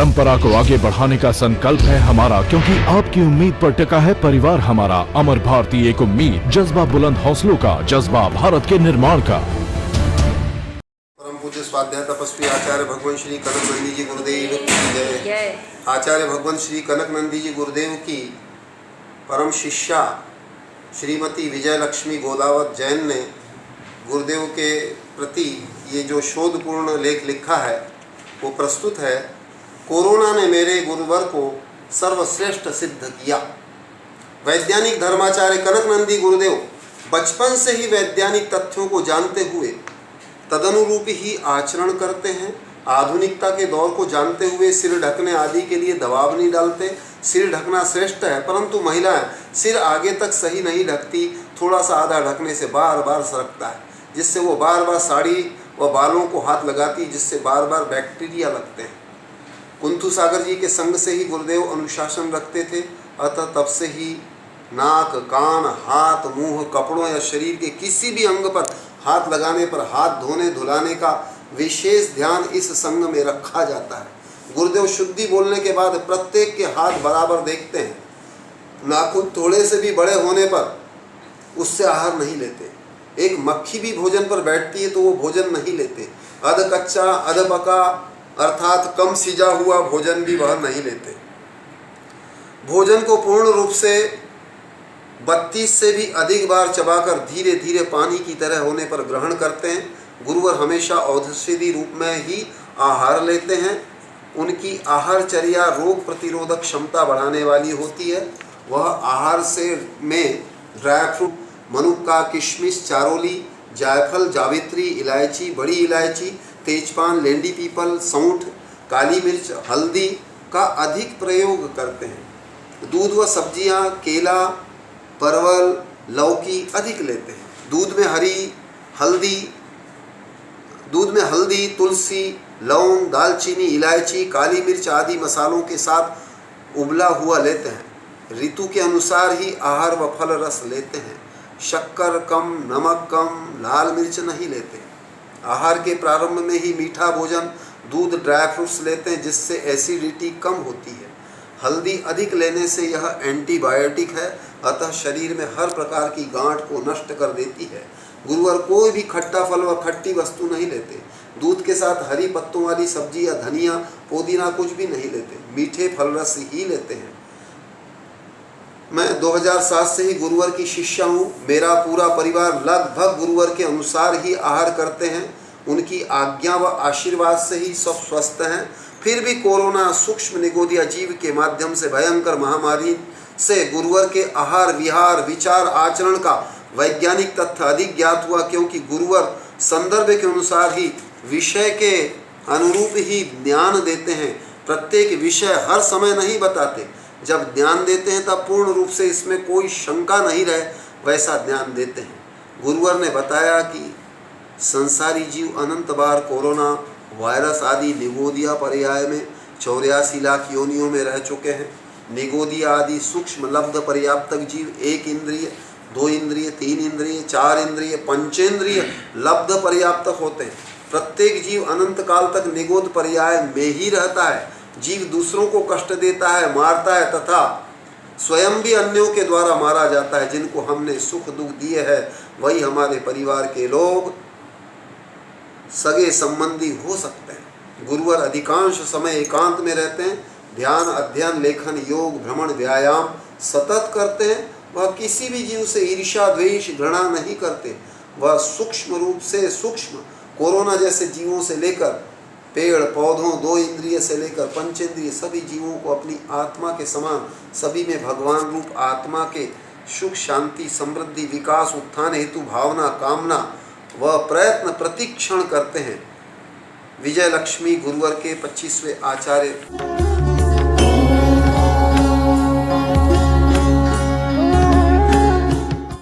परंपरा को आगे बढ़ाने का संकल्प है हमारा, क्योंकि आपकी उम्मीद पर टिका है परिवार हमारा। अमर भारती एक उम्मीद, जज्बा बुलंद हौसलों का, जज्बा भारत के निर्माण का। परम पूज्य स्वाध्याय तपस्वी आचार्य भगवान श्री कनक नंदी जी गुरुदेव की जय। आचार्य भगवान श्री कनक नंदी जी गुरुदेव की परम शिष्या श्रीमती विजय लक्ष्मी गोदावत जैन ने गुरुदेव के प्रति ये जो शोधपूर्ण लेख लिखा है वो प्रस्तुत है। कोरोना ने मेरे गुरुवर को सर्वश्रेष्ठ सिद्ध किया। वैज्ञानिक धर्माचार्य कनक नंदी गुरुदेव बचपन से ही वैज्ञानिक तथ्यों को जानते हुए तदनुरूप ही आचरण करते हैं। आधुनिकता के दौर को जानते हुए सिर ढकने आदि के लिए दबाव नहीं डालते। सिर ढकना श्रेष्ठ है, परंतु महिलाएं सिर आगे तक सही नहीं ढकती, थोड़ा सा आधा ढकने से बार बार सरकता है, जिससे वो बार बार साड़ी व बालों को हाथ लगाती, जिससे बार बार बैक्टीरिया लगते हैं। कुंथु सागर जी के संग से ही गुरुदेव अनुशासन रखते थे, अतः तब से ही नाक, कान, हाथ, मुंह, कपड़ों या शरीर के किसी भी अंग पर हाथ लगाने पर हाथ धोने धुलाने का विशेष ध्यान इस संग में रखा जाता है। गुरुदेव शुद्धि बोलने के बाद प्रत्येक के हाथ बराबर देखते हैं। नाखून थोड़े से भी बड़े होने पर उससे आहार नहीं लेते। एक मक्खी भी भोजन पर बैठती है तो वो भोजन नहीं लेते। अध कच्चा अध पका अर्थात कम सिजा हुआ भोजन भी वह नहीं लेते। भोजन को पूर्ण रूप से 32 से भी अधिक बार चबाकर धीरे धीरे पानी की तरह होने पर ग्रहण करते हैं। गुरुवर हमेशा औषधि रूप में ही आहार लेते हैं। उनकी आहारचर्या रोग प्रतिरोधक क्षमता बढ़ाने वाली होती है। वह आहार से में ड्राई फ्रूट, मनुक्का, किशमिश, चारोली, जायफल, जावित्री, इलायची, बड़ी इलायची, तेजपान, लेंडी पीपल, सौंठ, काली मिर्च, हल्दी का अधिक प्रयोग करते हैं। दूध व सब्जियां, केला, परवल, लौकी अधिक लेते हैं। दूध में हल्दी, तुलसी, लौंग, दालचीनी, इलायची, काली मिर्च आदि मसालों के साथ उबला हुआ लेते हैं। ऋतु के अनुसार ही आहार व फल रस लेते हैं। शक्कर कम, नमक कम, लाल मिर्च नहीं लेते। आहार के प्रारंभ में ही मीठा भोजन, दूध, ड्राई फ्रूट्स लेते हैं, जिससे एसिडिटी कम होती है। हल्दी अधिक लेने से यह एंटीबायोटिक है, अतः शरीर में हर प्रकार की गांठ को नष्ट कर देती है। गुरुवर कोई भी खट्टा फल व खट्टी वस्तु नहीं लेते। दूध के साथ हरी पत्तों वाली सब्जी या धनिया, पुदीना कुछ भी नहीं लेते। मीठे फल रस ही लेते हैं। मैं 2007 से ही गुरुवर की शिष्या हूँ। मेरा पूरा परिवार लगभग गुरुवर के अनुसार ही आहार करते हैं। उनकी आज्ञा व आशीर्वाद से ही सब स्वस्थ हैं। फिर भी कोरोना सूक्ष्म निगोदिया जीव के माध्यम से भयंकर महामारी से गुरुवर के आहार, विहार, विचार, आचरण का वैज्ञानिक तथ्य अधिक ज्ञात हुआ, क्योंकि गुरुवर संदर्भ के अनुसार ही विषय के अनुरूप ही ज्ञान देते हैं। प्रत्येक विषय हर समय नहीं बताते। जब ज्ञान देते हैं तब पूर्ण रूप से इसमें कोई शंका नहीं रहे वैसा ज्ञान देते हैं। गुरुवर ने बताया कि संसारी जीव अनंत बार कोरोना वायरस आदि निगोदिया पर्याय में 84 लाख योनियों में रह चुके हैं। निगोदिया आदि सूक्ष्म लब्ध पर्याप्तक जीव 1 इंद्रिय, 2 इंद्रिय, 3 इंद्रिय, 4 इंद्रिय, पंचेंद्रिय लब्ध पर्याप्तक होते हैं। प्रत्येक जीव अनंत काल तक निगोद पर्याय में ही रहता है। जीव दूसरों को कष्ट देता है, मारता है तथा स्वयं भी अन्यों के द्वारा मारा जाता है। जिनको हमने सुख दुख दिए हैं वही हमारे परिवार के लोग, सगे संबंधी हो सकते हैं। गुरुवर अधिकांश समय एकांत में रहते हैं। ध्यान, अध्ययन, लेखन, योग, भ्रमण, व्यायाम सतत करते हैं। वह किसी भी जीव से ईर्ष्या, द्वेष, घृणा नहीं करते। वह सूक्ष्म रूप से सूक्ष्म कोरोना जैसे जीवों से लेकर पेड़ पौधों, 2 इंद्रिय से लेकर पंचेंद्रिय सभी जीवों को अपनी आत्मा के समान, सभी में भगवान रूप आत्मा के सुख, शांति, समृद्धि, विकास, उत्थान हेतु भावना, कामना व प्रयत्न प्रतिक्षण करते हैं। विजय लक्ष्मी गुरुवर के 25वें आचार्य।